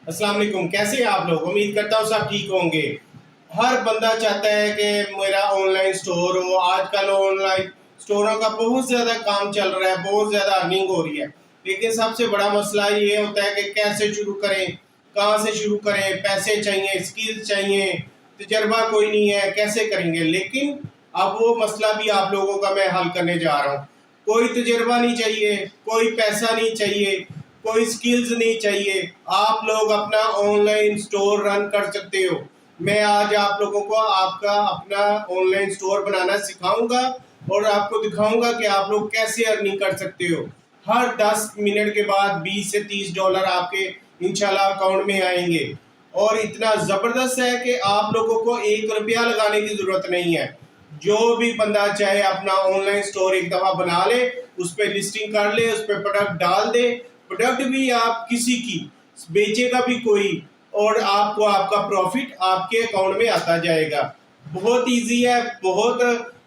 अस्सलाम वालेकुम। कैसे हैं आप लोग? उम्मीद करता हूँ सब ठीक होंगे। हर बंदा चाहता है कि मेरा ऑनलाइन स्टोर हो। आजकल ऑनलाइन स्टोरों का बहुत ज़्यादा काम चल रहा है, बहुत ज़्यादा अर्निंग हो रही है। लेकिन सबसे बड़ा मसला ये होता है कि कैसे शुरू करें, कहाँ से शुरू करें, पैसे चाहिए, स्किल्स चाहिए, तजर्बा कोई नहीं है, कैसे करेंगे। लेकिन अब वो मसला भी आप लोगों का मैं हल करने जा रहा हूँ। कोई तजर्बा नहीं चाहिए, कोई पैसा नहीं चाहिए, कोई स्किल्स नहीं चाहिए। आप लोग अपना ऑनलाइन स्टोर रन कर सकते हो। मैं आज आप लोगों को आपका अपना ऑनलाइन स्टोर बनाना सिखाऊंगा और आपको दिखाऊंगा कि आप लोग कैसे अर्निंग कर सकते हो। हर 10 मिनट के बाद 20 से 30 डॉलर आपके इंशाल्लाह अकाउंट में आएंगे। और इतना ज़बरदस्त है कि आप लोगों को 1 रुपया लगाने की ज़रूरत नहीं है। जो भी बंदा चाहे अपना ऑनलाइन स्टोर एक दफ़ा बना ले, उस पर लिस्टिंग कर ले, उस पर प्रोडक्ट डाल दे। प्रोडक्ट भी आप किसी की बेचेगा भी कोई, और आपको आपका प्रॉफिट आपके अकाउंट में आता जाएगा। बहुत इजी है, बहुत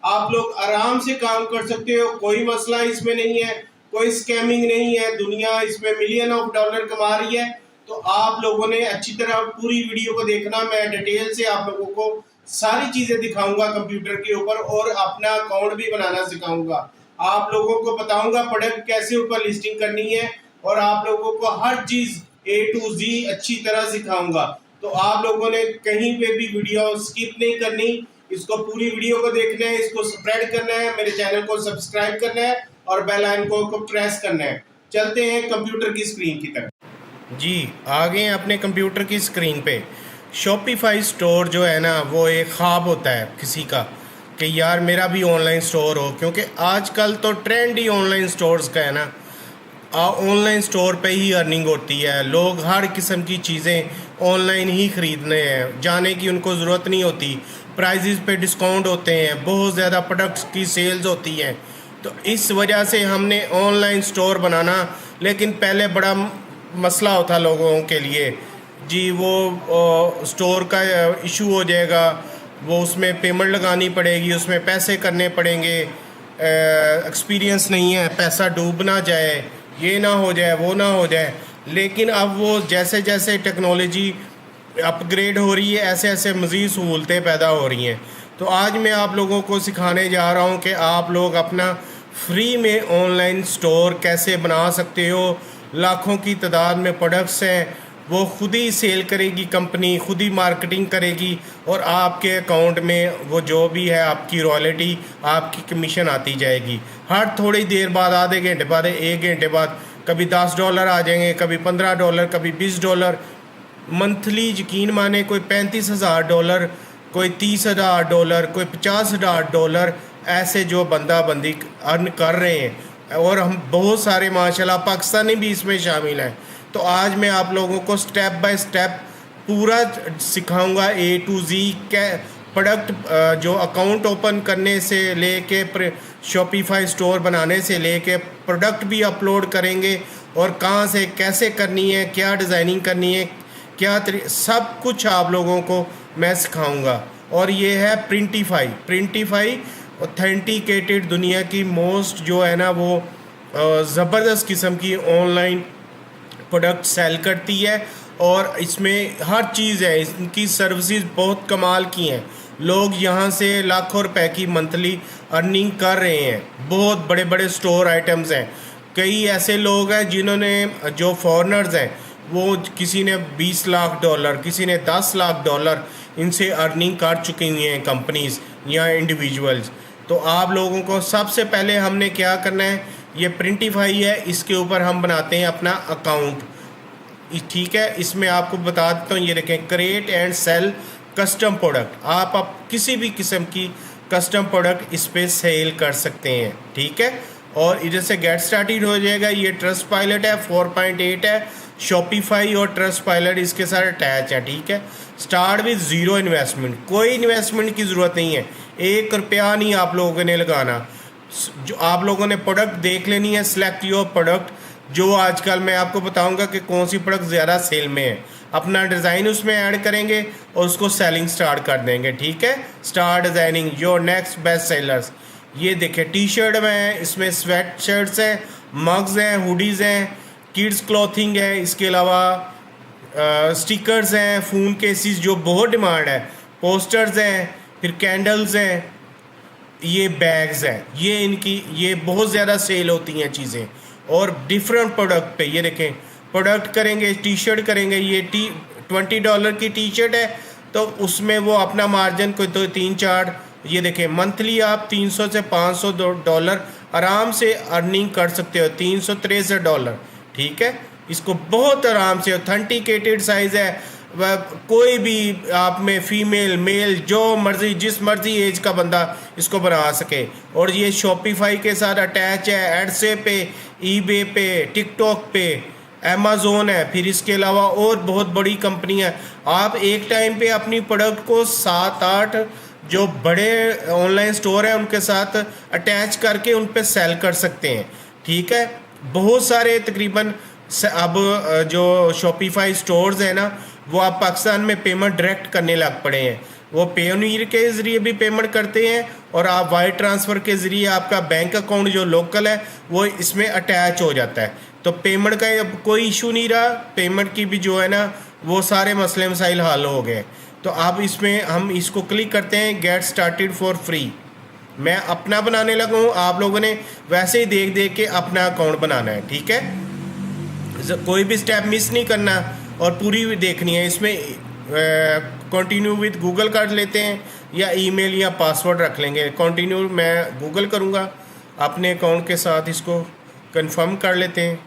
आप लोग आराम से काम कर सकते हो। कोई मसला इसमें नहीं है, कोई स्कैमिंग नहीं है। दुनिया इसमें मिलियन ऑफ डॉलर कमा रही है। तो आप लोगों ने अच्छी तरह पूरी वीडियो को देखना। मैं डिटेल से आप लोगों को सारी चीज़ें दिखाऊंगा कंप्यूटर के ऊपर, और अपना अकाउंट भी बनाना सिखाऊंगा। आप लोगों को बताऊंगा प्रोडक्ट कैसे ऊपर लिस्टिंग करनी है, और आप लोगों को हर चीज़ A to Z अच्छी तरह सिखाऊंगा। तो आप लोगों ने कहीं पे भी वीडियो स्किप नहीं करनी, इसको पूरी वीडियो को देखना है, इसको स्प्रेड करना है, मेरे चैनल को सब्सक्राइब करना है और बेल आइकन को प्रेस करना है। चलते हैं कंप्यूटर की स्क्रीन की तरफ। जी, आ गए हैं अपने कंप्यूटर की स्क्रीन पे। शॉपिफाई स्टोर जो है ना, वो एक ख्वाब होता है किसी का कि यार मेरा भी ऑनलाइन स्टोर हो, क्योंकि आजकल तो ट्रेंड ही ऑनलाइन स्टोर्स का है ना। ऑनलाइन स्टोर पे ही अर्निंग होती है। लोग हर किस्म की चीज़ें ऑनलाइन ही ख़रीदने हैं, जाने की उनको ज़रूरत नहीं होती। प्राइजेज़ पे डिस्काउंट होते हैं, बहुत ज़्यादा प्रोडक्ट्स की सेल्स होती हैं। तो इस वजह से हमने ऑनलाइन स्टोर बनाना, लेकिन पहले बड़ा मसला होता लोगों के लिए जी। वो स्टोर का इशू हो जाएगा, वो उसमें पेमेंट लगानी पड़ेगी, उसमें पैसे करने पड़ेंगे, एक्सपीरियंस नहीं है, पैसा डूब ना जाए, ये ना हो जाए, वो ना हो जाए। लेकिन अब वो जैसे जैसे टेक्नोलॉजी अपग्रेड हो रही है, ऐसे ऐसे मज़ीद सहूलतें पैदा हो रही हैं। तो आज मैं आप लोगों को सिखाने जा रहा हूँ कि आप लोग अपना फ्री में ऑनलाइन स्टोर कैसे बना सकते हो। लाखों की तादाद में प्रोडक्ट्स हैं, वो खुद ही सेल करेगी कंपनी, खुद ही मार्केटिंग करेगी, और आपके अकाउंट में वो जो भी है आपकी रॉयल्टी, आपकी कमीशन आती जाएगी। हर थोड़ी देर बाद, आधे घंटे बाद, 1 घंटे बाद कभी $10 आ जाएंगे, कभी $15, कभी $20 मंथली। यकीन माने कोई $35,000, कोई $30,000, कोई $50,000 ऐसे जो बंदा बंदी अर्न कर रहे हैं। और हम बहुत सारे माशाल्लाह पाकिस्तानी भी इसमें शामिल हैं। तो आज मैं आप लोगों को स्टेप बाय स्टेप पूरा सिखाऊंगा A to Z के प्रोडक्ट, जो अकाउंट ओपन करने से लेके शॉपिफाई स्टोर बनाने से लेके प्रोडक्ट भी अपलोड करेंगे, और कहाँ से कैसे करनी है, क्या डिज़ाइनिंग करनी है, क्या सब कुछ आप लोगों को मैं सिखाऊंगा। और ये है प्रिंटिफाई ऑथेंटिकेटेड, दुनिया की मोस्ट जो है ना वो ज़बरदस्त किस्म की ऑनलाइन प्रोडक्ट सेल करती है। और इसमें हर चीज़ है, इनकी सर्विसेज बहुत कमाल की हैं। लोग यहाँ से लाखों रुपए की मंथली अर्निंग कर रहे हैं। बहुत बड़े बड़े स्टोर आइटम्स हैं। कई ऐसे लोग हैं जिन्होंने, जो फॉरेनर्स हैं, वो किसी ने $20 लाख, किसी ने $10 लाख इनसे अर्निंग कर चुकी हुई हैं कंपनीज़ या इंडिविजुअल्स। तो आप लोगों को सबसे पहले हमने क्या करना है, ये प्रिंटिफाई है, इसके ऊपर हम बनाते हैं अपना अकाउंट। ठीक है, इसमें आपको बता देता हूँ, ये देखें, create and sell custom product. आप किसी भी किस्म की कस्टम प्रोडक्ट इस पर सेल कर सकते हैं। ठीक है, और इधर से गेट स्टार्टेड हो जाएगा। ये ट्रस्ट पायलट है, 4.8 है। शॉपिफाई और ट्रस्ट पायलट इसके साथ अटैच है। ठीक है, स्टार्ट विद ज़ीरो इन्वेस्टमेंट, कोई इन्वेस्टमेंट की ज़रूरत नहीं है, 1 रुपया नहीं आप लोगों ने लगाना। जो आप लोगों ने प्रोडक्ट देख लेनी है, सिलेक्ट योर प्रोडक्ट। जो आजकल मैं आपको बताऊंगा कि कौन सी प्रोडक्ट ज़्यादा सेल में है, अपना डिज़ाइन उसमें ऐड करेंगे और उसको सेलिंग स्टार्ट कर देंगे। ठीक है, start designing your next best sellers. ये देखिए, टी शर्ट में है, इसमें स्वेट शर्ट्स हैं, मग्स हैं, हुडीज़ हैं, किड्स क्लॉथिंग है, इसके अलावा स्टिकर्स हैं, फ़ोन केसेस जो बहुत डिमांड है, पोस्टर्स हैं, फिर कैंडल्स हैं, ये बैग्स हैं, ये बहुत ज़्यादा सेल होती हैं चीज़ें। और डिफरेंट प्रोडक्ट पे ये देखें, प्रोडक्ट करेंगे, टी शर्ट करेंगे, ये $20 की टी शर्ट है तो उसमें वो अपना मार्जिन कोई तो 3-4, ये देखें मंथली आप $300 से $500 आराम से अर्निंग कर सकते हो, $363। ठीक है, इसको बहुत आराम से, ऑथेंटिकेटेड साइज़ है, वह कोई भी आप में फीमेल मेल जो मर्ज़ी जिस मर्ज़ी एज का बंदा इसको बना सके। और ये शॉपिफाई के साथ अटैच है, एडसे पे, ईबे पे, टिकटॉक पे, अमेज़ोन है, फिर इसके अलावा और बहुत बड़ी कंपनी है। आप एक टाइम पे अपनी प्रोडक्ट को 7-8 जो बड़े ऑनलाइन स्टोर हैं उनके साथ अटैच करके उन पे सेल कर सकते हैं। ठीक है, बहुत सारे तकरीबन अब जो शॉपिफाई स्टोर्स हैं ना, वो आप पाकिस्तान में पेमेंट डायरेक्ट करने लग पड़े हैं। वो पेयोनियर के ज़रिए भी पेमेंट करते हैं और आप वायर ट्रांसफ़र के ज़रिए आपका बैंक अकाउंट जो लोकल है वो इसमें अटैच हो जाता है। तो पेमेंट का अब कोई इशू नहीं रहा, पेमेंट की भी जो है ना वो सारे मसले मसाइल हल हो गए। तो अब इसमें हम इसको क्लिक करते हैं गेट स्टार्टेड फॉर फ्री। मैं अपना बनाने लगा हूँ, आप लोगों ने वैसे ही देख देख के अपना अकाउंट बनाना है। ठीक है, कोई भी स्टेप मिस नहीं करना और पूरी देखनी है। इसमें कंटिन्यू विद गूगल कर लेते हैं या ईमेल या पासवर्ड रख लेंगे। कंटिन्यू मैं गूगल करूँगा, अपने अकाउंट के साथ इसको कंफर्म कर लेते हैं।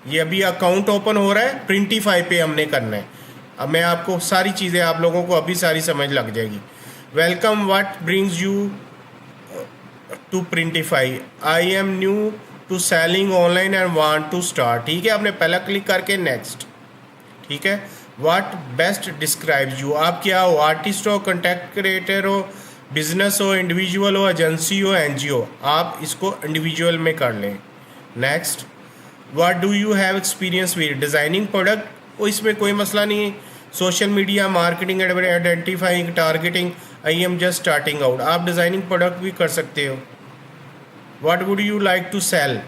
ये अभी अकाउंट ओपन हो रहा है, प्रिंटिफाई पे हमने करना है। अब मैं आपको सारी चीज़ें आप लोगों को अभी सारी समझ लग जाएगी। Welcome, what brings you to Printify, I am new to selling online and want to start. ठीक है, आपने पहला क्लिक करके नेक्स्ट। ठीक है, व्हाट बेस्ट डिस्क्राइब्स यू, आप क्या हो, आर्टिस्ट हो, कंटेंट क्रिएटर हो, बिजनेस हो, इंडिविजुअल हो, एजेंसी हो, एनजीओ। आप इसको इंडिविजुअल में कर लें। Next, what do you have experience with designing product, वो इसमें कोई मसला नहीं है। Social media marketing, identifying, targeting, I am just starting out. आप डिज़ाइनिंग प्रोडक्ट भी कर सकते हो। What would you like to sell,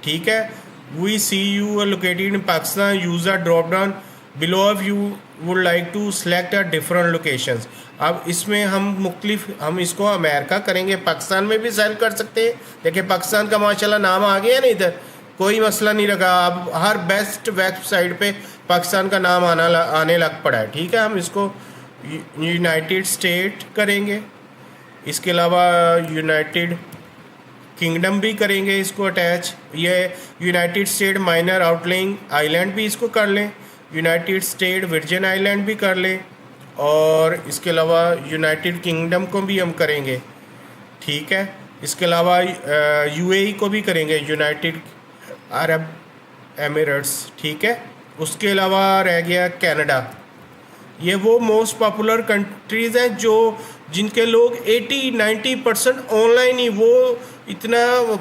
ठीक है, we see you are located in Pakistan, user drop down below if you would like to select a different locations. अब इसमें हम इसको अमेरिका करेंगे, पाकिस्तान में भी सेल कर सकते हैं। देखिए पाकिस्तान का माशाल्लाह नाम आ गया ना, इधर कोई मसला नहीं रखा। अब हर बेस्ट वेबसाइट पे पाकिस्तान का नाम आने लग पड़ा है। ठीक है, हम इसको यूनाइटेड स्टेट करेंगे, इसके अलावा यूनाइटेड किंगडम भी करेंगे इसको अटैच। ये यूनाइटेड स्टेट माइनर आउटलाइंग आइलैंड भी इसको कर लें, यूनाइटेड स्टेट वर्जिन आइलैंड भी कर लें, और इसके अलावा यूनाइटेड किंगडम को भी हम करेंगे। ठीक है, इसके अलावा यूएई को भी करेंगे, यूनाइटेड अरब एमिरेट्स। ठीक है, उसके अलावा रह गया कनाडा। ये वो मोस्ट पॉपुलर कंट्रीज़ हैं जो जिनके लोग 80-90% ऑनलाइन ही, वो इतना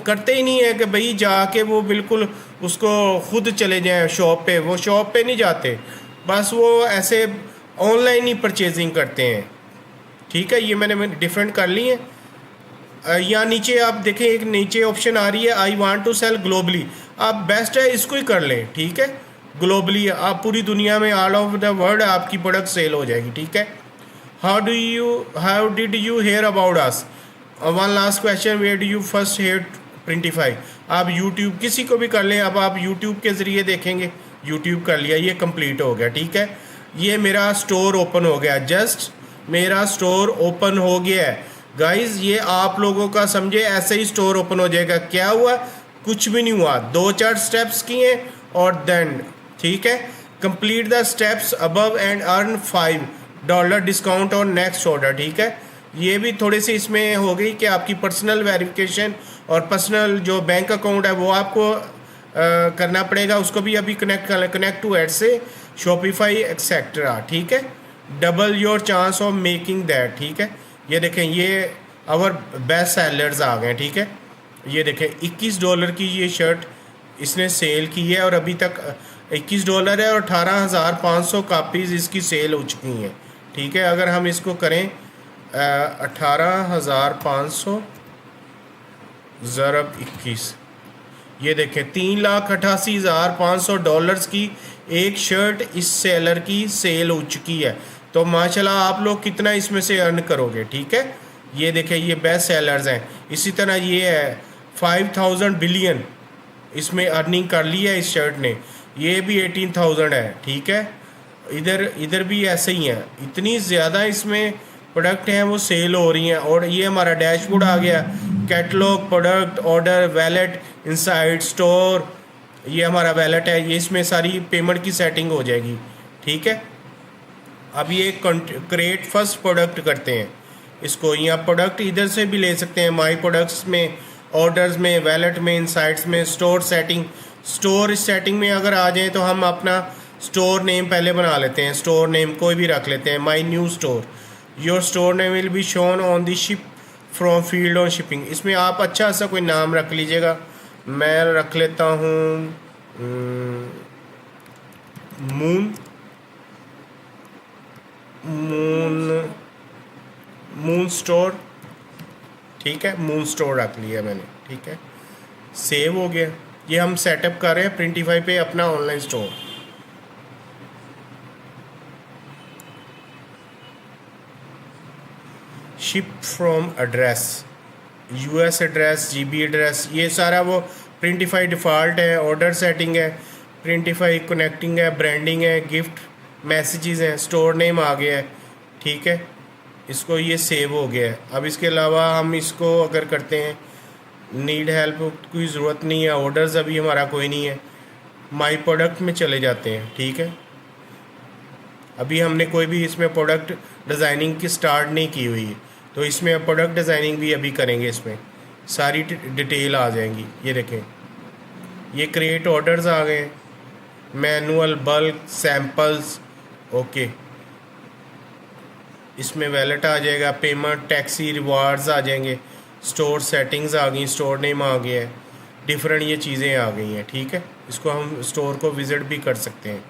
करते ही नहीं है कि भाई जाके वो बिल्कुल उसको खुद चले जाएं शॉप पे। वो शॉप पे नहीं जाते, बस वो ऐसे ऑनलाइन ही परचेजिंग करते हैं। ठीक है, ये मैंने डिफरेंट कर ली है। यहाँ नीचे आप देखें, एक नीचे ऑप्शन आ रही है I want to sell globally. आप बेस्ट है इसको ही कर लें। ठीक है, ग्लोबली आप पूरी दुनिया में ऑल ओवर द वर्ल्ड आपकी प्रोडक्ट सेल हो जाएगी। ठीक है, how did you hear about us, one last question, where do you first hear Printify. आप यूट्यूब किसी को भी कर लें, अब आप यूट्यूब के ज़रिए देखेंगे। यूट्यूब कर लिया, ये कंप्लीट हो गया। ठीक है, ये मेरा स्टोर ओपन हो गया, जस्ट मेरा स्टोर ओपन हो गया है गाइज़। ये आप लोगों का समझे ऐसे ही स्टोर ओपन हो जाएगा। क्या हुआ, कुछ भी नहीं हुआ, 2-4 स्टेप्स किए और देन ठीक है, complete the steps above and earn $5 discount और नेक्स्ट ऑर्डर। ठीक है, ये भी थोड़ी सी इसमें हो गई कि आपकी पर्सनल वेरिफिकेशन और पर्सनल जो बैंक अकाउंट है वो आपको करना पड़ेगा, उसको भी अभी कनेक्ट टू एड से शॉपिफाई एक्सेट्रा। ठीक है, double your chance of making that. ठीक है, ये देखें, ये आवर बेस्ट सेलर्स आ गए। ठीक है, ये देखें $21 की ये शर्ट इसने सेल की है और अभी तक $21 है और 18,500 कापीज़ इसकी सेल हो चुकी हैं। ठीक है, अगर हम इसको करें 18,500 ज़रब 21, ये देखें $3,88,500 की एक शर्ट इस सेलर की सेल हो चुकी है, तो माशाल्लाह आप लोग कितना इसमें से अर्न करोगे। ठीक है, ये देखें ये बेस्ट सेलर्स हैं। इसी तरह ये है 5000 बिलियन इसमें अर्निंग कर ली है इस शर्ट ने, ये भी 18,000 है। ठीक है, इधर इधर भी ऐसे ही है, इतनी ज़्यादा इसमें प्रोडक्ट हैं वो सेल हो रही हैं। और ये हमारा डैशबोर्ड आ गया, catalogue, product, order, wallet, inside, store, ये हमारा वैलेट है, ये इसमें सारी पेमेंट की सेटिंग हो जाएगी। ठीक है, अब ये क्रिएट फर्स्ट प्रोडक्ट करते हैं इसको। यहाँ प्रोडक्ट इधर से भी ले सकते हैं, माई प्रोडक्ट्स में, ऑर्डर्स में, वैलेट में, इनसाइट्स में, स्टोर सेटिंग। स्टोर सेटिंग में अगर आ जाएँ तो हम अपना स्टोर नेम पहले बना लेते हैं, स्टोर नेम कोई भी रख लेते हैं, my new store. Your store name will be shown on the ship from field on shipping. इसमें आप अच्छा सा कोई नाम रख लीजिएगा, मैं रख लेता हूँ मून मून मून स्टोर। ठीक है, मून स्टोर रख लिया मैंने। ठीक है, सेव हो गया। ये हम सेटअप कर रहे हैं प्रिंटिफाई पे अपना online store. Ship from address, US address, GB address, ये सारा वो प्रिंटिफाई डिफ़ॉल्ट है। ऑर्डर सेटिंग है, प्रिंटिफाई कनेक्टिंग है, ब्रांडिंग है, गिफ्ट मैसेजेस हैं, स्टोर नेम आ गया है। ठीक है, इसको ये सेव हो गया है। अब इसके अलावा हम इसको अगर करते हैं, नीड हेल्प की ज़रूरत नहीं है, ऑर्डर्स अभी हमारा कोई नहीं है, माई प्रोडक्ट में चले जाते हैं। ठीक है, अभी हमने कोई भी इसमें प्रोडक्ट डिज़ाइनिंग की स्टार्ट नहीं की हुई है, तो इसमें प्रोडक्ट डिज़ाइनिंग भी अभी करेंगे, इसमें सारी डिटेल आ जाएंगी। ये देखें, ये क्रिएट ऑर्डर्स आ गए, मैनुअल, बल्क, सैम्पल्स। ओके, इसमें वैलेट आ जाएगा, पेमेंट, टैक्सी, रिवार्ड्स आ जाएंगे, स्टोर सेटिंग्स आ गई, स्टोर नेम आ गया है, डिफरेंट ये चीज़ें आ गई हैं। ठीक है, इसको हम स्टोर को विज़िट भी कर सकते हैं।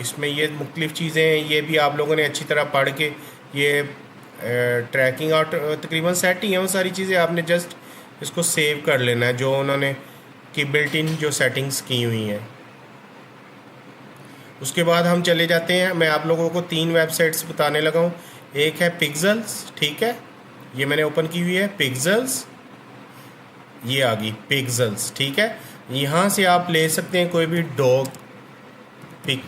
इसमें ये मुख्तलिफ़ चीज़ें हैं, ये भी आप लोगों ने अच्छी तरह पढ़ के ये ट्रैकिंग आउट तकरीबन सेट ही हैं वो सारी चीज़ें, आपने जस्ट इसको सेव कर लेना है जो उन्होंने की बिल्ट इन जो सेटिंग्स की हुई हैं। उसके बाद हम चले जाते हैं, मैं आप लोगों को 3 वेबसाइट्स बताने लगा हूँ। एक है पिक्सेल्स, ठीक है, ये मैंने ओपन की हुई है पिक्सेल्स, ये आ गई पिक्सेल्स। ठीक है, यहाँ से आप ले सकते हैं कोई भी डॉग पिक,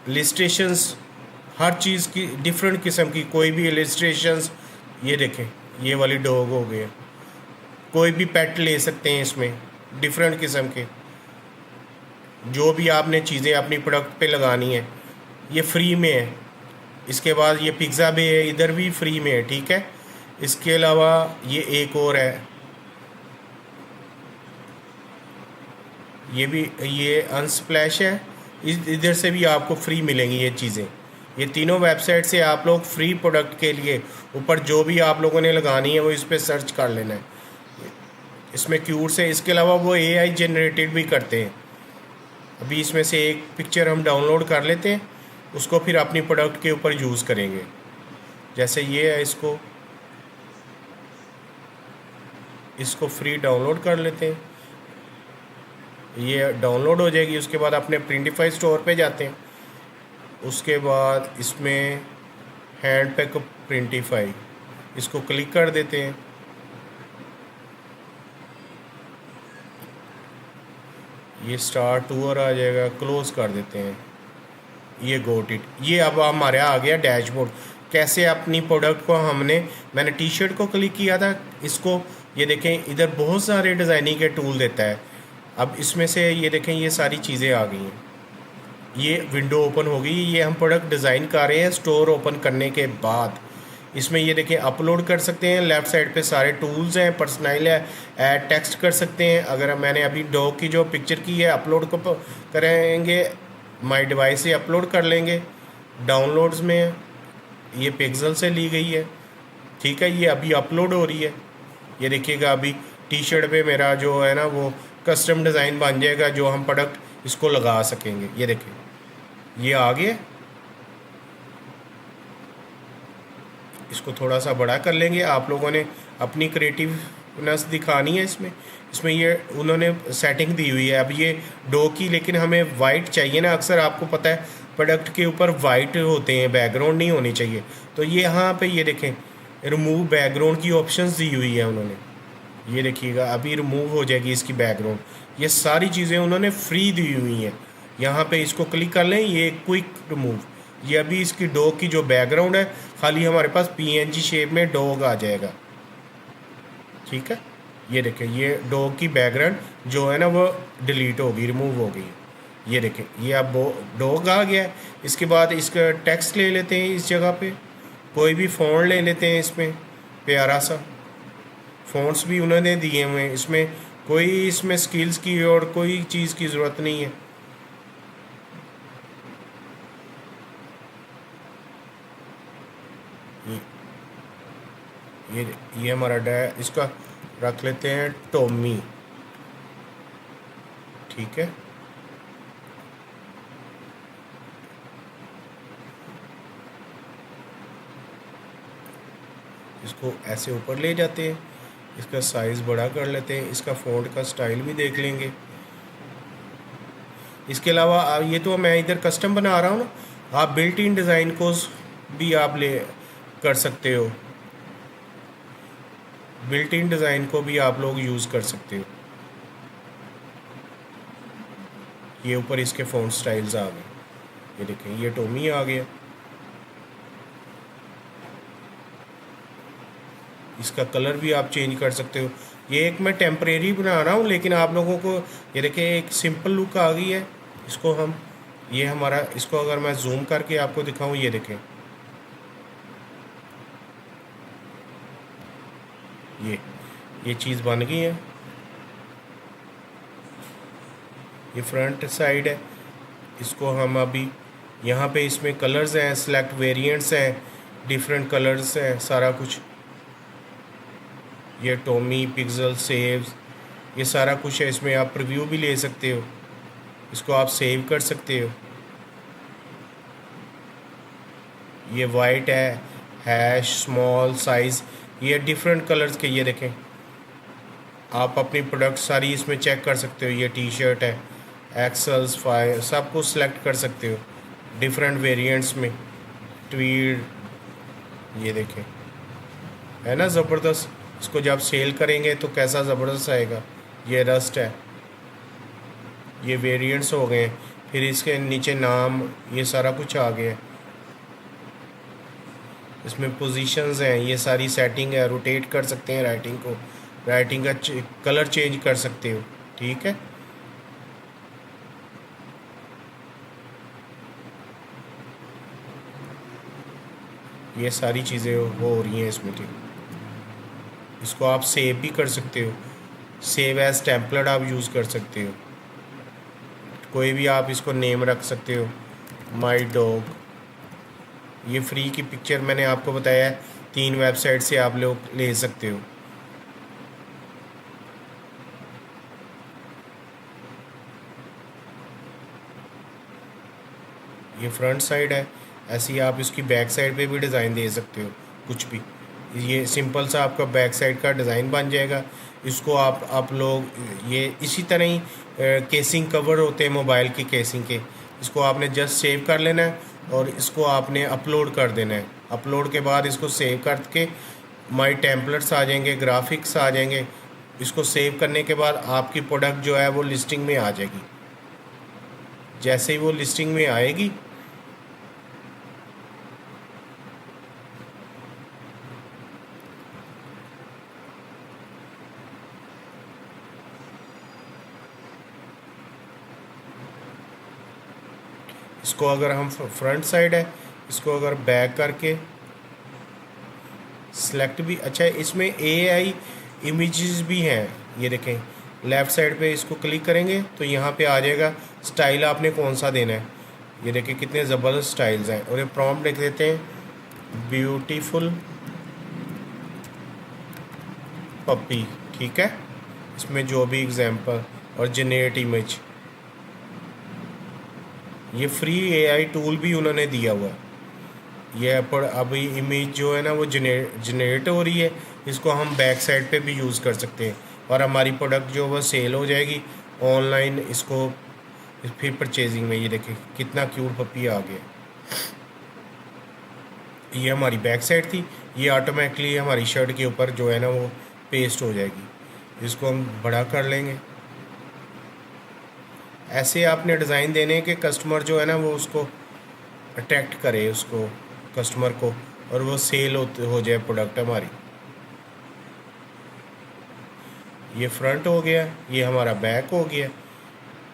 इलस्ट्रेशंस, हर चीज़ की डिफरेंट किस्म की कोई भी इलस्ट्रेशंस। ये देखें, ये वाली डॉग हो गई, कोई भी पेट ले सकते हैं इसमें, डिफरेंट किस्म के जो भी आपने चीज़ें अपनी प्रोडक्ट पे लगानी है, ये फ्री में है। इसके बाद ये पिज़्ज़ा भी है, इधर भी फ्री में है। ठीक है, इसके अलावा ये एक और है, ये भी, ये अनस्प्लैश है, इधर से भी आपको फ्री मिलेंगी ये चीज़ें। ये तीनों वेबसाइट से आप लोग फ्री प्रोडक्ट के लिए ऊपर जो भी आप लोगों ने लगानी है वो इस पर सर्च कर लेना है, इसमें क्यूट से। इसके अलावा वो AI जनरेटेड भी करते हैं। अभी इसमें से एक पिक्चर हम डाउनलोड कर लेते हैं, उसको फिर अपनी प्रोडक्ट के ऊपर यूज़ करेंगे। जैसे ये है, इसको फ्री डाउनलोड कर लेते हैं, ये डाउनलोड हो जाएगी। उसके बाद अपने प्रिंटिफाई स्टोर पे जाते हैं, उसके बाद इसमें हैंड पैक प्रिंटिफाई, इसको क्लिक कर देते हैं। ये स्टार्ट टूर आ जाएगा, क्लोज़ कर देते हैं, ये गोट इट। ये अब हमारे आ गया डैशबोर्ड, कैसे अपनी प्रोडक्ट को मैंने टी शर्ट को क्लिक किया था, इसको ये देखें इधर बहुत सारे डिज़ाइनिंग के टूल देता है। अब इसमें से ये देखें ये सारी चीज़ें आ गई हैं, ये विंडो ओपन हो गई, ये हम प्रोडक्ट डिज़ाइन कर रहे हैं। स्टोर ओपन करने के बाद इसमें ये देखें अपलोड कर सकते हैं, लेफ़्ट साइड पे सारे टूल्स हैं, पर्सनल है, ऐड टेक्स्ट कर सकते हैं। अगर मैंने अभी डॉग की जो पिक्चर की है अपलोड को करेंगे, माई डिवाइस से अपलोड कर लेंगे। डाउनलोड्स में ये पिक्सल से ली गई है। ठीक है, ये अभी अपलोड हो रही है, ये देखिएगा अभी टी शर्ट पे मेरा जो है ना वो कस्टम डिज़ाइन बन जाएगा जो हम प्रोडक्ट इसको लगा सकेंगे। ये देखें, ये आ गया, इसको थोड़ा सा बड़ा कर लेंगे। आप लोगों ने अपनी क्रिएटिव नस दिखानी है इसमें। इसमें ये उन्होंने सेटिंग दी हुई है अब ये डो की, लेकिन हमें वाइट चाहिए ना। अक्सर आपको पता है प्रोडक्ट के ऊपर वाइट होते हैं, बैकग्राउंड नहीं होनी चाहिए। तो ये यहाँ पे ये देखें रिमूव बैकग्राउंड की ऑप्शंस दी हुई है उन्होंने। ये देखिएगा अभी रिमूव हो जाएगी इसकी बैकग्राउंड। ये सारी चीज़ें उन्होंने फ्री दी हुई हैं। यहाँ पे इसको क्लिक कर लें, ये क्विक रिमूव। ये अभी इसकी डॉग की जो बैकग्राउंड है खाली हमारे पास PNG शेप में डॉग आ जाएगा। ठीक है, ये देखें ये डॉग की बैकग्राउंड जो है ना वो डिलीट होगी, रिमूव हो गई। ये देखें ये अब डॉग आ गया है। इसके बाद इसका टेक्स्ट ले लेते हैं, इस जगह पे कोई भी फ़ॉन्ट ले लेते हैं। इसमें प्यारा सा फ़ॉन्ट्स भी उन्होंने दिए हुए हैं। इसमें कोई इसमें स्किल्स की और कोई चीज़ की ज़रूरत नहीं है। ये हमारा इसका रख लेते हैं टॉमी। ठीक है, इसको ऐसे ऊपर ले जाते हैं, इसका साइज़ बड़ा कर लेते हैं, इसका फ़ॉन्ट का स्टाइल भी देख लेंगे। इसके अलावा ये तो मैं इधर कस्टम बना रहा हूँ ना, आप बिल्ट इन डिज़ाइन को भी आप ले कर सकते हो। बिल्ट इन डिज़ाइन को भी आप लोग यूज़ कर सकते हो। ये ऊपर इसके फ़ॉन्ट स्टाइल्स आ गए। ये देखें ये टॉमी आ गया। इसका कलर भी आप चेंज कर सकते हो। ये एक मैं टेम्परेरी बना रहा हूँ, लेकिन आप लोगों को ये देखें एक सिंपल लुक आ गई है। इसको हम ये हमारा इसको अगर मैं जूम करके आपको दिखाऊँ, ये देखें ये चीज़ बन गई है। ये फ्रंट साइड है। इसको हम अभी यहाँ पे इसमें कलर्स हैं, सेलेक्ट वेरिएंट्स हैं, डिफरेंट कलर्स हैं, सारा कुछ। ये टॉमी पिक्सल सेव्स ये सारा कुछ है। इसमें आप प्रीव्यू भी ले सकते हो, इसको आप सेव कर सकते हो। ये वाइट है, हैश, स्मॉल साइज़, ये डिफरेंट कलर्स के। ये देखें आप अपनी प्रोडक्ट सारी इसमें चेक कर सकते हो। ये टी-शर्ट है, एक्सल्स 5 सब कुछ सेलेक्ट कर सकते हो डिफरेंट वेरिएंट्स में। ट्वीड ये देखें है ना ज़बरदस्त। इसको जब सेल करेंगे तो कैसा ज़बरदस्त आएगा। ये रस्ट है, ये वेरिएंट्स हो गए। फिर इसके नीचे नाम ये सारा कुछ आ गया। इसमें पोजीशंस हैं, ये सारी सेटिंग है। रोटेट कर सकते हैं राइटिंग को, राइटिंग का कलर चेंज कर सकते हो। ठीक है, ये सारी चीज़ें हो रही हैं इसमें। ठीक, इसको आप सेव भी कर सकते हो, सेव एज टेम्पलेट आप यूज़ कर सकते हो। कोई भी आप इसको नेम रख सकते हो, माई डॉग। ये फ्री की पिक्चर मैंने आपको बताया है, 3 वेबसाइट से आप लोग ले सकते हो। ये फ्रंट साइड है, ऐसी आप इसकी बैक साइड पे भी डिज़ाइन दे सकते हो कुछ भी। ये सिंपल सा आपका बैक साइड का डिज़ाइन बन जाएगा। इसको आप लोग ये इसी तरह ही केसिंग कवर होते हैं मोबाइल की केसिंग के, इसको आपने जस्ट सेव कर लेना है और इसको आपने अपलोड कर देना है। अपलोड के बाद इसको सेव करके माई टेम्पलेट्स आ जाएंगे, ग्राफिक्स आ जाएंगे। इसको सेव करने के बाद आपकी प्रोडक्ट जो है वो लिस्टिंग में आ जाएगी। जैसे ही वो लिस्टिंग में आएगी इसको अगर हम फ्रंट साइड है, इसको अगर बैक करके सेलेक्ट भी अच्छा है। इसमें AI इमेजेस भी हैं। ये देखें लेफ़्ट साइड पे इसको क्लिक करेंगे तो यहाँ पे आ जाएगा स्टाइल आपने कौन सा देना है। ये देखें कितने ज़बरदस्त स्टाइल्स हैं। और ये प्रॉम्प्ट लिख देते हैं ब्यूटीफुल पपी। ठीक है, इसमें जो भी एग्जांपल और जनरेट इमेज, ये फ्री AI टूल भी उन्होंने दिया हुआ है। ये पर अभी इमेज जो है ना वो जनरेट हो रही है, इसको हम बैक साइड पे भी यूज़ कर सकते हैं और हमारी प्रोडक्ट जो वो सेल हो जाएगी ऑनलाइन। इसको फिर परचेजिंग में ये देखें कितना क्यूट पपी आ गया। ये हमारी बैक साइड थी, ये ऑटोमेटिकली हमारी शर्ट के ऊपर जो है ना वो पेस्ट हो जाएगी। इसको हम बड़ा कर लेंगे। ऐसे आपने डिज़ाइन देने के कस्टमर जो है ना वो उसको अट्रैक्ट करे उसको कस्टमर को, और वो सेल हो जाए प्रोडक्ट हमारी। ये फ्रंट हो गया, ये हमारा बैक हो गया।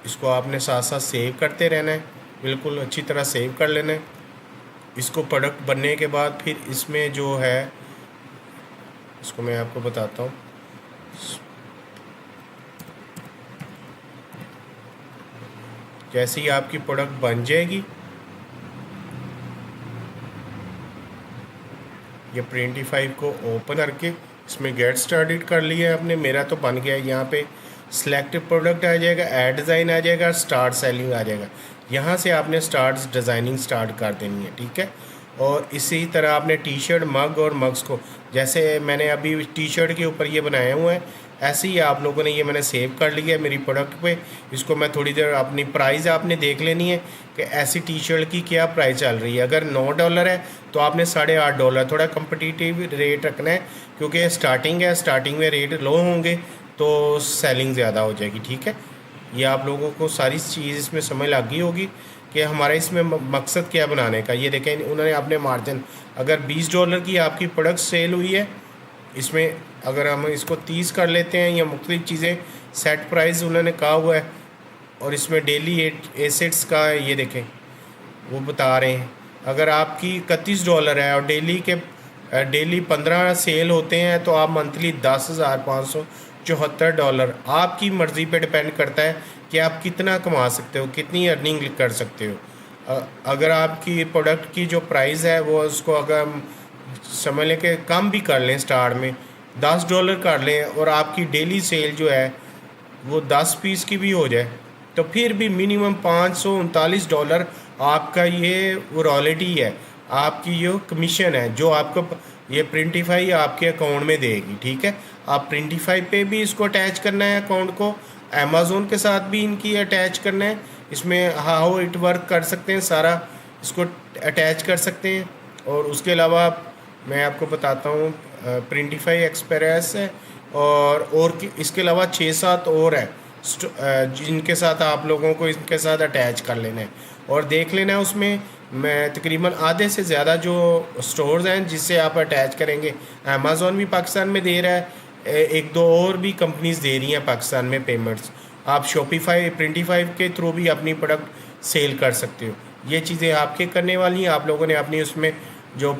इसको आपने साथ साथ सेव करते रहना है, बिल्कुल अच्छी तरह सेव कर लेना है। इसको प्रोडक्ट बनने के बाद फिर इसमें जो है इसको मैं आपको बताता हूँ। जैसे ही आपकी प्रोडक्ट बन जाएगी, ये प्रिंटिफाई को ओपन करके इसमें गेट स्टार्टेड कर लिया है आपने। मेरा तो बन गया है। यहाँ पे सिलेक्ट प्रोडक्ट आ जाएगा, ऐड डिज़ाइन आ जाएगा, स्टार्ट सेलिंग आ जाएगा। यहाँ से आपने स्टार्ट डिज़ाइनिंग स्टार्ट कर देनी है, ठीक है। और इसी तरह आपने टी शर्ट, मग और मग्स को, जैसे मैंने अभी टी शर्ट के ऊपर ये बनाए हुए हैं, ऐसे ही आप लोगों ने ये मैंने सेव कर लिया है मेरी प्रोडक्ट पे। इसको मैं थोड़ी देर अपनी प्राइस आपने देख लेनी है कि ऐसी टी शर्ट की क्या प्राइस चल रही है। अगर $9 है तो आपने $8.5, थोड़ा कम्पटिटिव रेट रखना है, क्योंकि स्टार्टिंग है, स्टार्टिंग में रेट लो होंगे तो सेलिंग ज़्यादा हो जाएगी, ठीक है। ये आप लोगों को सारी चीज़ इसमें समझ लग गई होगी कि हमारा इसमें मकसद क्या बनाने का। ये देखें उन्होंने अपने मार्जिन, अगर $20 की आपकी प्रोडक्ट सेल हुई है, इसमें अगर हम इसको 30 कर लेते हैं या मुख्तलिफ चीज़ें, सेट प्राइस उन्होंने कहा हुआ है। और इसमें डेली एसेट्स का ये देखें वो बता रहे हैं, अगर आपकी $31 है और डेली 15 सेल होते हैं तो आप मंथली $10,574, आपकी मर्ज़ी पे डिपेंड करता है कि आप कितना कमा सकते हो, कितनी अर्निंग कर सकते हो। अगर आपकी प्रोडक्ट की जो प्राइस है वो उसको अगर हम समझ लें कि कम भी कर लें, स्टार्ट में $10 कर लें और आपकी डेली सेल जो है वो 10 पीस की भी हो जाए, तो फिर भी मिनिमम $539 आपका ये वो रॉयल्टी है, आपकी जो कमीशन है जो आपको ये प्रिंटिफाई आपके अकाउंट में देगी, ठीक है। आप प्रिंटिफाई पे भी इसको अटैच करना है अकाउंट को, अमेज़ोन के साथ भी इनकी अटैच करना है। इसमें हाउ इट वर्क कर सकते हैं, सारा इसको अटैच कर सकते हैं। और उसके अलावा मैं आपको बताता हूँ प्रिंटिफाई एक्सप्रेस है और इसके अलावा 6-7 और है जिनके साथ आप लोगों को इनके साथ अटैच कर लेना है और देख लेना है। उसमें मैं तकरीबन आधे से ज़्यादा जो स्टोर्स हैं जिससे आप अटैच करेंगे, अमेज़ोन भी पाकिस्तान में दे रहा है, 1-2 और भी कंपनीज दे रही हैं पाकिस्तान में पेमेंट्स। आप शॉपिफाई, प्रिंटिफाई के थ्रू भी अपनी प्रोडक्ट सेल कर सकते हो। ये चीज़ें आपके करने वाली हैं। आप लोगों ने अपनी उसमें जो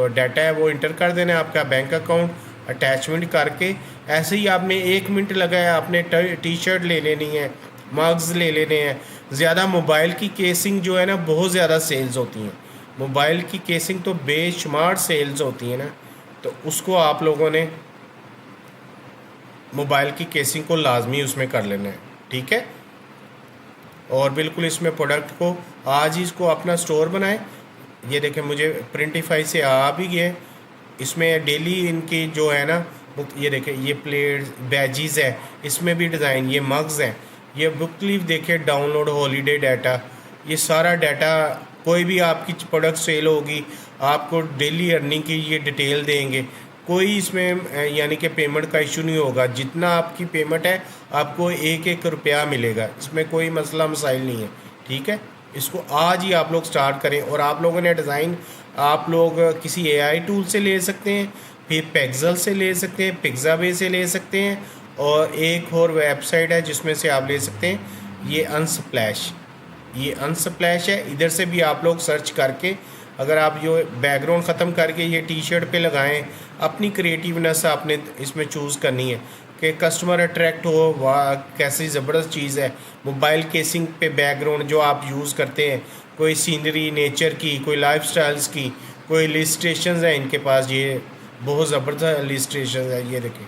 डाटा है वो इंटर कर देना है, आपका बैंक अकाउंट अटैचमेंट करके। ऐसे ही आपने 1 मिनट लगाया, आपने टी शर्ट ले लेनी है, मग्स ले लेने हैं। ज़्यादा मोबाइल की केसिंग जो है ना बहुत ज़्यादा सेल्स होती हैं, मोबाइल की केसिंग तो बेशुमार सेल्स होती है ना, तो उसको आप लोगों ने मोबाइल की केसिंग को लाजमी उसमें कर लेना है, ठीक है। और बिल्कुल इसमें प्रोडक्ट को आज ही इसको अपना स्टोर बनाएं। ये देखें मुझे प्रिंटिफाई से आ भी गए। इसमें डेली इनकी जो है ना, ये देखें ये प्लेट बैजीज़ है, इसमें भी डिज़ाइन, ये मग्स हैं, ये बुक लीव देखें, डाउनलोड हॉलीडे डाटा, ये सारा डाटा कोई भी आपकी प्रोडक्ट सेल होगी आपको डेली अर्निंग की ये डिटेल देंगे। कोई इसमें यानी कि पेमेंट का इशू नहीं होगा, जितना आपकी पेमेंट है आपको 1-1 रुपया मिलेगा, इसमें कोई मसला मसाइल नहीं है, ठीक है। इसको आज ही आप लोग स्टार्ट करें। और आप लोगों ने डिज़ाइन आप लोग किसी AI टूल से ले सकते हैं, फिर पेक्सल से ले सकते हैं, पिक्साबे से ले सकते हैं, और एक और वेबसाइट है जिसमें से आप ले सकते हैं, ये अनस्प्लैश, ये अनस्प्लैश है। इधर से भी आप लोग सर्च करके, अगर आप जो बैकग्राउंड ख़त्म करके ये टी शर्ट पे लगाएं, अपनी क्रिएटिवनेस आपने इसमें चूज़ करनी है कि कस्टमर अट्रैक्ट हो। वाह कैसी ज़बरदस्त चीज़ है। मोबाइल केसिंग पे बैकग्राउंड जो आप यूज़ करते हैं, कोई सीनरी नेचर की, कोई लाइफ स्टाइल्स की, कोई इलिस्ट्रेशन है इनके पास, ये बहुत ज़बरदस्त इलिस्ट्रेशन है। ये देखें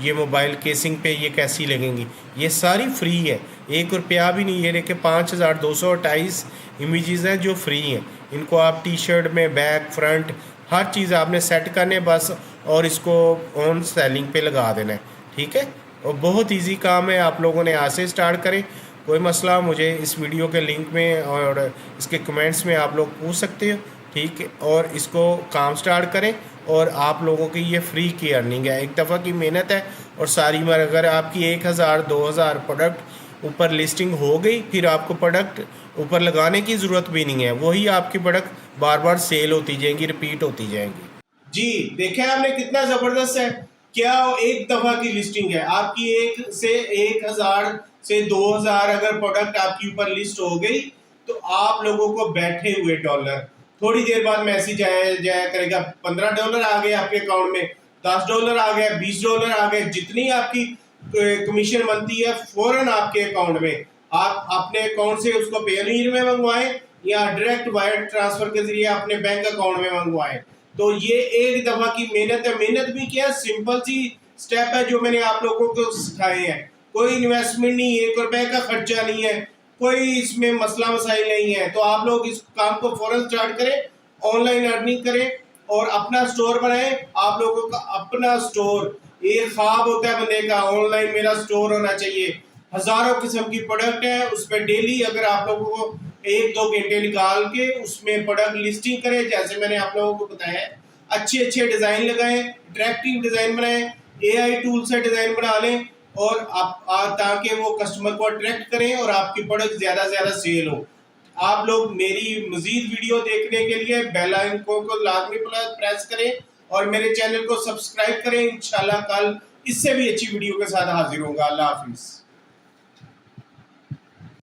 ये मोबाइल केसिंग पे ये कैसी लगेंगी, ये सारी फ्री है, 1 रुपया भी नहीं। ये देखिए 5228 इमेजेस हैं जो फ्री हैं। इनको आप टी शर्ट में बैक फ्रंट हर चीज़ आपने सेट करने बस, और इसको ऑन सेलिंग पे लगा देना है, ठीक है। और बहुत इजी काम है, आप लोगों ने आज से स्टार्ट करें। कोई मसला मुझे इस वीडियो के लिंक में और इसके कमेंट्स में आप लोग पूछ सकते हो, ठीक है। और इसको काम स्टार्ट करें, और आप लोगों की ये फ्री की अर्निंग है, एक दफ़ा की मेहनत है। और सारी मर अगर आपकी 1000 2000 प्रोडक्ट ऊपर लिस्टिंग हो गई, फिर आपको प्रोडक्ट ऊपर लगाने की ज़रूरत भी नहीं है, वही आपकी प्रोडक्ट बार बार सेल होती जाएंगी, रिपीट होती जाएंगी। जी देखा है आपने कितना ज़बरदस्त है। क्या एक दफ़ा की लिस्टिंग है आपकी, 1 से 1000 से 2000 अगर प्रोडक्ट आपकी ऊपर लिस्ट हो गई, तो आप लोगों को बैठे हुए डॉलर थोड़ी देर बाद मैसेज आया जाया करेगा। $15 आ गए आपके अकाउंट में, $10 आ गया, $20 आ गए, जितनी आपकी कमीशन बनती है फौरन आपके अकाउंट में। आप अपने अकाउंट से उसको पेनीर में मंगवाएं या डायरेक्ट वायर ट्रांसफर के जरिए अपने बैंक अकाउंट में मंगवाएं। तो ये एक दफा की मेहनत है। मेहनत भी क्या, सिंपल सी स्टेप है जो मैंने आप लोगों को सिखाए हैं। कोई इन्वेस्टमेंट नहीं है, 1 रुपए का खर्चा नहीं है, कोई इसमें मसला मसाइल नहीं है। तो आप लोग इस काम को फौरन स्टार्ट करें, ऑनलाइन अर्निंग करें और अपना स्टोर बनाएं। आप लोगों का अपना स्टोर एक ख्वाब होता है बंदे का, ऑनलाइन मेरा स्टोर होना चाहिए। हजारों किस्म की प्रोडक्ट है, उस पर डेली अगर आप लोगों को 1-2 घंटे निकाल के उसमें प्रोडक्ट लिस्टिंग करें, जैसे मैंने आप लोगों को बताया, अच्छे अच्छे डिज़ाइन लगाएं, अट्रैक्टिव डिज़ाइन बनाएं, AI टूल से डिज़ाइन बना लें, और आप ताकि वो कस्टमर को अट्रैक्ट करें और आपकी प्रोडक्ट ज़्यादा से ज़्यादा सेल हो। आप लोग मेरी मज़ीद वीडियो देखने के लिए बेल आइकन को लाजमी प्रेस करें और मेरे चैनल को सब्सक्राइब करें। इंशाल्लाह कल इससे भी अच्छी वीडियो के साथ हाजिर होगा। अल्लाह हाफिज़।